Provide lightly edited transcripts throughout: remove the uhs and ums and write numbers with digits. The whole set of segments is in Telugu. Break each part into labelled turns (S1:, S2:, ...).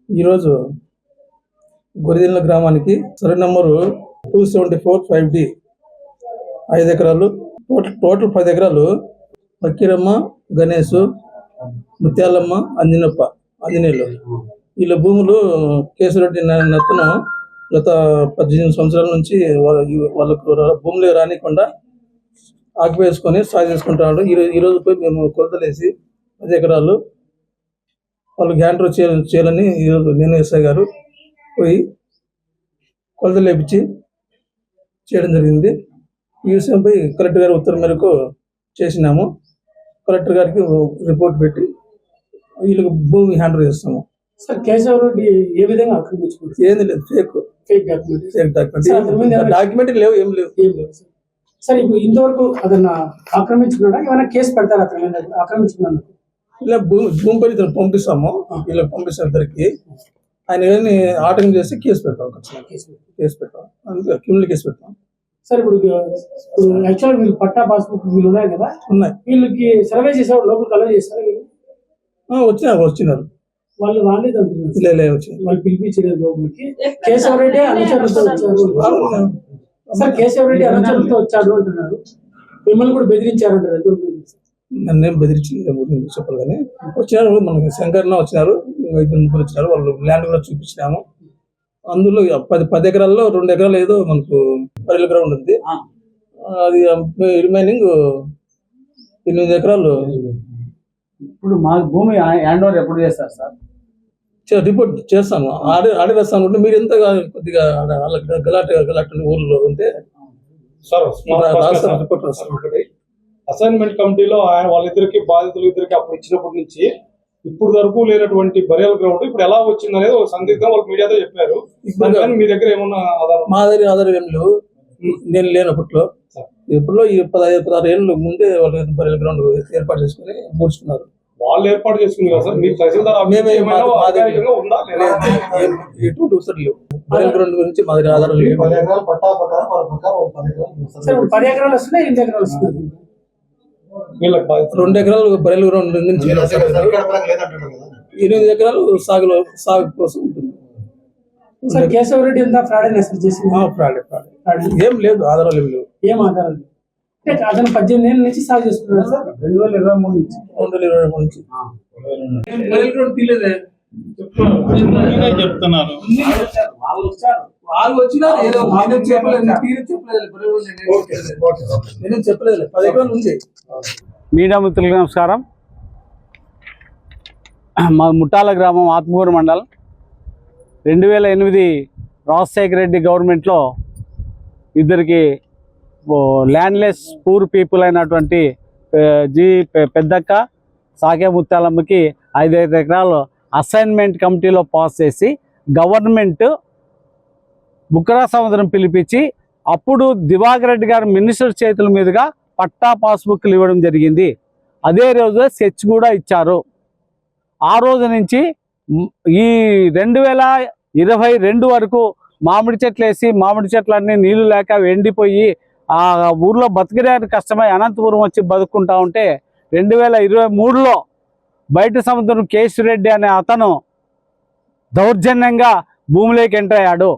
S1: ఈరోజు గొరిదిల్ల గ్రామానికి సర్వే నంబరు 274-5D 5 ఎకరాలు టోటల్ 10 ఎకరాలు ఫకీరమ్మ, గణేష్, ముత్యాలమ్మ, ఆంజనేయులు వీళ్ళ భూములు కేశవరెడ్డి నత్తను గత 18 సంవత్సరాల నుంచి వాళ్ళకు భూములు రానికుండా ఆక్యుపేసుకొని సాగు చేసుకుంటున్నాడు. ఈరోజు పోయి మేము కొలతలేసి 10 ఎకరాలు వాళ్ళు గ్యాంటర్ చేయాలని ఈరోజు నేను ఎస్ఐ గారు పోయి కొలతలు లేపించి చేయడం జరిగింది. ఈ విషయంపై కలెక్టర్ గారి ఉత్తర్వు మేరకు చేసినాము. కలెక్టర్ గారికి రిపోర్ట్ పెట్టి వీళ్ళకి భూమి హ్యాండ్ ఓవర్ చేస్తాము.
S2: సార్ కేశవరెడ్డి ఏ విధంగా ఆక్రమించుకుంటారు?
S1: ఏంది లేదు, ఫేక్ డాక్యుమెంట్ లేవు, ఏం లేవు
S2: సార్. ఇప్పుడు ఇంతవరకు అతను ఆక్రమించుకున్నాడా? ఏమైనా కేసు పెడతారు అతను ఆక్రమించుకున్నందుకు?
S1: ఇలా భూమి పై పంపిస్తాము. ఇలా పంపిస్తాం ఇద్దరికి. ఆయన ఏమైనా ఆటంకం చేస్తే కేసు పెడతాం, క్రిమినల్ కేసు పెడతాం.
S2: సార్ ఇప్పుడు యాక్చువల్గా వీళ్ళు పట్టా పాస్బుక్ వీళ్ళు ఉన్నాయి కదా,
S1: ఉన్నాయి.
S2: వీళ్ళకి సర్వే చేసారు, లోపలికి అలౌ చేస్తారు.
S1: వచ్చినారు
S2: వాళ్ళు రాలేదు అంటున్నారు. వాళ్ళు పిలిపించలేదు లోపలికి. కేశవరెడ్డి అనుచరులతో వచ్చారు సార్. కేశవరెడ్డి అనుచరులతో వచ్చాడు అంటున్నారు. మిమ్మల్ని కూడా బెదిరించారు అంటారు.
S1: నన్నేం బెదిరించలేదు చెప్పాలి కానీ వచ్చినారు. మనకి శంకర్న వచ్చినారు, ఇద్దరు ముగ్గురు వచ్చినారు. వాళ్ళు ల్యాండ్ కూడా చూపించినాము. అందులో 10 ఎకరాల్లో 2 ఎకరాలు ఏదో మనకు బరిల గ్రౌండ్ ఉంది. అది రిమైనింగ్ 8 ఎకరాలు.
S3: ఇప్పుడు మా భూమి హ్యాండ్ ఓవర్ ఎప్పుడు చేస్తారు సార్?
S1: రిపోర్ట్ చేస్తాము. ఆడే వేస్తాను ఉంటే మీరు ఎంత కొద్దిగా గలాట్ ఊర్లో ఉంటే రిపోర్ట్ రాస్తాం.
S4: అసైన్మెంట్ కమిటీలో వాళ్ళిద్దరికి బాధితులు ఇద్దరికి అప్పుడు ఇచ్చినప్పటి నుంచి ఇప్పుడు వరకు లేనటువంటి బరియల్ గ్రౌండ్ ఇప్పుడు ఎలా వచ్చింది అనేది ఒక సందిగ్ధం వాళ్ళు మీడియాతో చెప్పారు. మీ దగ్గర ఏమన్నా ఆధారం?
S1: మా దగ్గర ఆధారం ఏం లేవు. నేను లేనప్పట్లో ఎప్పుడో ఈ 15-16 ఏళ్ళు ముందే వాళ్ళు బరియల్ గ్రౌండ్ ఏర్పాటు చేసుకుని మూర్చుకున్నారు.
S4: వాళ్ళు ఏర్పాటు చేసుకుంది కదా సార్. మీరు తహసీల్దార్ ఉందా
S1: బరియల్ గ్రౌండ్ గురించి మా దగ్గర ఆధారం లేవు.
S2: 10 ఎకరాలు వస్తున్నాయి, 8 ఎకరాలు వస్తున్నాయి.
S1: 2 ఎకరాలు బరియల్ గ్రౌండ్ నుంచి 8 ఎకరాలు సాగు కోసం ఉంటుంది.
S2: సార్ కేశవరెడ్డి ఎంత ఫ్రాడ్ చేసి?
S1: ఫ్రాడ్ ఏం లేదు, ఆధారాలు ఏం లేవు.
S2: ఏం ఆధారాలు? అతను 18 ఏళ్ళ నుంచి సాగు చేస్తున్నారు సార్.
S1: 2023 నుంచి బరియల్ గ్రౌండ్ తీయలేదే
S4: చెప్తున్నారు.
S1: వాళ్ళు వచ్చినారు, ఏదో చెప్పలేదు. 10 ఎకరాలు ఉంది.
S3: మీడియా మిత్రులకు నమస్కారం. మా ముట్టాల గ్రామం, ఆత్మకూరు మండలం. 2008 రాజశేఖర రెడ్డి గవర్నమెంట్లో ఇద్దరికి ల్యాండ్లెస్ పూర్ పీపుల్ అయినటువంటి పెద్దక్క, సాకే ముత్యాలమ్మకి 5 ఎకరాలు అసైన్మెంట్ కమిటీలో పాస్ చేసి గవర్నమెంట్ బుక్కరా సముద్రం పిలిపించి అప్పుడు దివాకర్ రెడ్డి గారు మినిస్టర్ చేతుల మీదుగా పట్టా పాస్బుక్లు ఇవ్వడం జరిగింది. అదే రోజు స్కెచ్ కూడా ఇచ్చారు. ఆ రోజు నుంచి ఈ 2022 వరకు మామిడి చెట్లు వేసి మామిడి చెట్లన్నీ నీళ్లు లేక ఎండిపోయి ఆ ఊర్లో బతికిడానికి కష్టమై అనంతపురం వచ్చి బతుకుంటా ఉంటే 2023లో బయట సముద్రం కేశవరెడ్డి అనే అతను దౌర్జన్యంగా భూమిలోకి ఎంటర్ అయ్యాడు.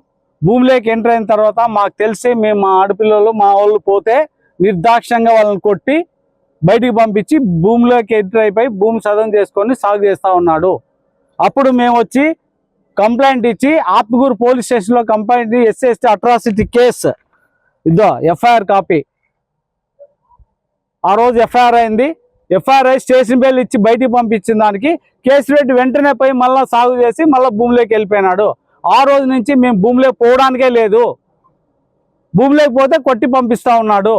S3: భూమిలోకి ఎంటర్ అయిన తర్వాత మాకు తెలిసి మేము మా ఆడపిల్లలు మా వాళ్ళు పోతే నిర్దాక్ష్యంగా వాళ్ళని కొట్టి బయటికి పంపించి భూమిలోకి ఎంటర్ అయిపోయి భూమి సదం చేసుకొని సాగు చేస్తూ ఉన్నాడు. అప్పుడు మేము వచ్చి కంప్లైంట్ ఇచ్చి ఆత్మకూరు పోలీస్ స్టేషన్లో కంప్లైంట్ SC/ST అట్రాసిటీ కేసు ఇదో ఎఫ్ఐఆర్ కాపీ. ఆ రోజు ఎఫ్ఐఆర్ అయింది. ఎఫ్ఐఆర్ అయి స్టేషన్ బెయిల్ ఇచ్చి బయటికి పంపించిన దానికి కేశవరెడ్డి వెంటనే పోయి మళ్ళీ సాగు చేసి మళ్ళీ భూమిలోకి వెళ్ళిపోయినాడు. ఆ రోజు నుంచి మేము భూమిలోకి పోవడానికే లేదు. భూమిలోకి పోతే కొట్టి పంపిస్తూ ఉన్నాడు.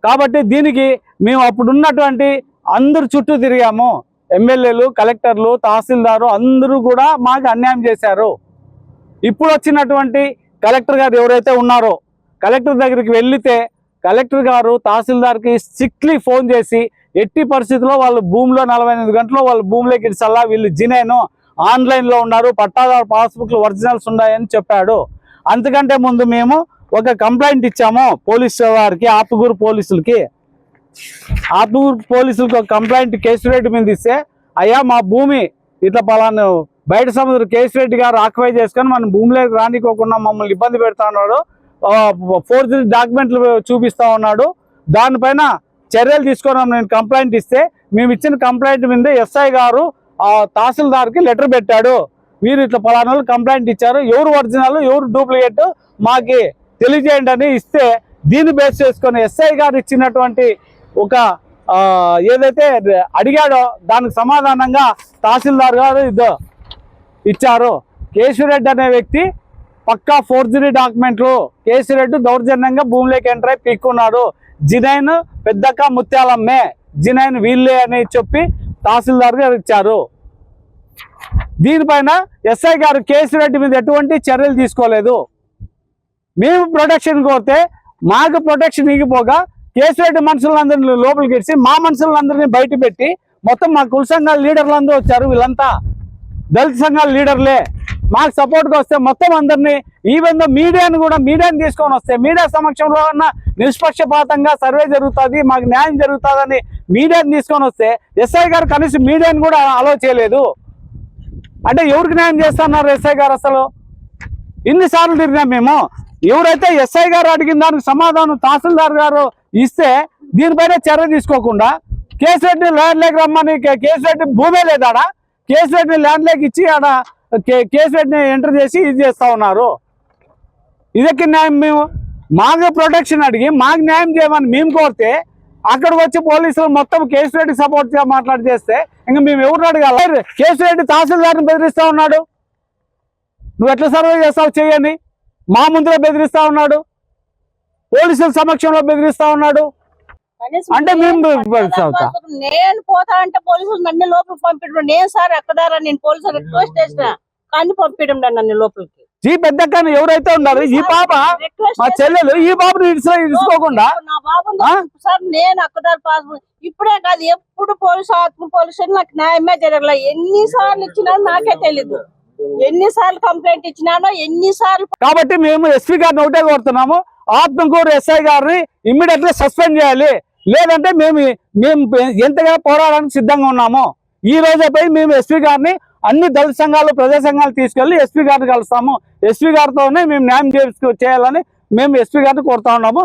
S3: కాబట్టి దీనికి మేము అప్పుడున్నటువంటి అందరు చుట్టూ తిరిగాము. ఎమ్మెల్యేలు, కలెక్టర్లు, తహసీల్దారు అందరూ కూడా మాకు అన్యాయం చేశారు. ఇప్పుడు వచ్చినటువంటి కలెక్టర్ గారు ఎవరైతే ఉన్నారో కలెక్టర్ దగ్గరికి వెళ్తే కలెక్టర్ గారు తహసీల్దార్కి స్ట్రిక్ట్లీ ఫోన్ చేసి ఎట్టి పరిస్థితుల్లో వాళ్ళు భూమిలో 48 గంటల్లో వాళ్ళు భూమిలోకి ఇడిసల్లా, వీళ్ళు జినేను ఆన్లైన్లో ఉన్నారు, పట్టాదారు పాస్బుక్లు ఒరిజినల్స్ ఉన్నాయని చెప్పాడు. అంతకంటే ముందు మేము ఒక కంప్లైంట్ ఇచ్చాము పోలీస్ వారికి, ఆత్మకూరు పోలీసులకి. ఆత్మకూరు పోలీసులకు ఒక కంప్లైంట్ కేశవరెడ్డి మీద ఇస్తే, అయ్యా మా భూమి ఇట్లా పలానా బయట సముద్రం కేశిరెడ్డి గారు ఆక్యుపై చేసుకొని మన భూమిలోకి రానికోకుండా మమ్మల్ని ఇబ్బంది పెడతా ఉన్నాడు. ఫోర్జరీ డాక్యుమెంట్లు చూపిస్తా ఉన్నాడు. దానిపైన చర్యలు తీసుకొని నేను కంప్లైంట్ ఇస్తే మేము ఇచ్చిన కంప్లైంట్ మీద ఎస్ఐ గారు తహసీల్దార్కి లెటర్ పెట్టాడు. మీరు ఇట్లా పలానా కంప్లైంట్ ఇచ్చారు, ఎవరు ఒరిజినల్ ఎవరు డూప్లికేట్ మాకు తెలియజేయండి అని ఇస్తే దీన్ని బేస్ చేసుకొని ఎస్ఐ గారు ఇచ్చినటువంటి ఒక ఏదైతే అడిగాడో దానికి సమాధానంగా తహసీల్దార్ గారు ఇచ్చారు. కేశిరెడ్డి అనే వ్యక్తి పక్కా ఫోర్జరీ డాక్యుమెంట్లు, కేశిరెడ్డి దౌర్జన్యంగా భూమిలోకి ఎంటర్ అయి పీక్కున్నాడు, జినైన్ పెద్దక్క ముత్యాలమ్మే, జినైన్ వీళ్ళే అని చెప్పి తహసీల్దార్ గారు ఇచ్చారు. దీనిపైన ఎస్ఐ గారు కేశిరెడ్డి మీద ఎటువంటి చర్యలు తీసుకోలేదు. మేము ప్రొటెక్షన్ కోరితే మాకు ప్రొటెక్షన్ ఇగిపోగా కేశిరెడ్డి మనుషులందరినీ లోపలికి ఇచ్చి మా మనుషులందరినీ బయట పెట్టి మొత్తం మా కుల సంఘాల లీడర్లు అందరూ వచ్చారు. వీళ్ళంతా దళిత సంఘాల లీడర్లే. మాకు సపోర్ట్గా వస్తే మొత్తం అందరినీ ఈవెన్ మీడియాని తీసుకొని వస్తే మీడియా సమక్షంలో ఉన్న నిష్పక్షపాతంగా సర్వే జరుగుతుంది, మాకు న్యాయం జరుగుతుందని మీడియాని తీసుకొని వస్తే ఎస్ఐ గారు కనీసం మీడియాని కూడా అలో చేయలేదు. అంటే ఎవరికి న్యాయం చేస్తున్నారు ఎస్ఐ గారు? అసలు ఇన్నిసార్లు తిరిగినాం మేము. ఎవరైతే ఎస్ఐ గారు అడిగిన దానికి సమాధానం తహసీల్దార్ గారు ఇస్తే దీనిపైన చర్య తీసుకోకుండా కేశిరెడ్డి ల్యాండ్ లేక రమ్మని, కేశిరెడ్డి భూమే లేదాడా, కేశిరెడ్డి ల్యాండ్ లేక ఇచ్చి ఆడ కేశిరెడ్డిని ఎంటర్ చేసి ఇది చేస్తా ఉన్నారు. ఇదకి న్యాయం? మేము మాకు ప్రొటెక్షన్ అడిగి మాకు న్యాయం చేయమని మేము కోరితే అక్కడికి వచ్చి పోలీసులు మొత్తం కేశిరెడ్డికి సపోర్ట్ గా మాట్లాడి చేస్తే ఇంకా మేము ఎవరు అడగాలి? కేశిరెడ్డి తహసీల్దార్ని బెదిరిస్తా ఉన్నాడు. నువ్వు ఎట్లా సర్వే చేస్తావు చేయని మా ముందులో బెదిరిస్తా ఉన్నాడు, పోలీసుల సమక్షంలో బెదిరిస్తా ఉన్నాడు. అంటే మేము
S5: నేను పోతా అంటే పోలీసులు నన్ను లోపలికి పంపించడం. నేను సార్ ఎక్కదారా నేను పోలీసులు రిక్వెస్ట్ చేసిన కానీ పంపించడం నన్ను లోపలికి.
S3: ఈ పెద్ద ఎవరైతే ఉన్నారు ఈ పాప మా చెల్లెలు, ఈ బాబుని ఇడుచుకోకుండా
S5: నా బాబు సార్ నేను అక్కదారు పాస్ ఇప్పుడే కాదు ఎప్పుడు పోలీసు నాకు న్యాయమే జరగలే. ఎన్నిసార్లు ఇచ్చినానో నాకే తెలీదు, ఎన్నిసార్లు కంప్లైంట్ ఇచ్చినానో ఎన్నిసార్లు.
S3: కాబట్టి మేము ఎస్పీ గారిని ఒకటే కోరుతున్నాము, ఆత్మకూరు ఎస్ఐ గారిని ఇమ్మీడియట్లీ సస్పెండ్ చేయాలి. లేదంటే మేము ఎంతగా పోరాడడానికి సిద్ధంగా ఉన్నాము. ఈ రోజే పోయి మేము ఎస్పీ గారిని అన్ని దళిత సంఘాలు ప్రజా సంఘాలు తీసుకెళ్లి ఎస్పీ గారిని కలుస్తాము. ఎస్పీ గారితోనే మేము న్యాయం చేయాలని మేము ఎస్పీ గారిని కోరుతా ఉన్నాము.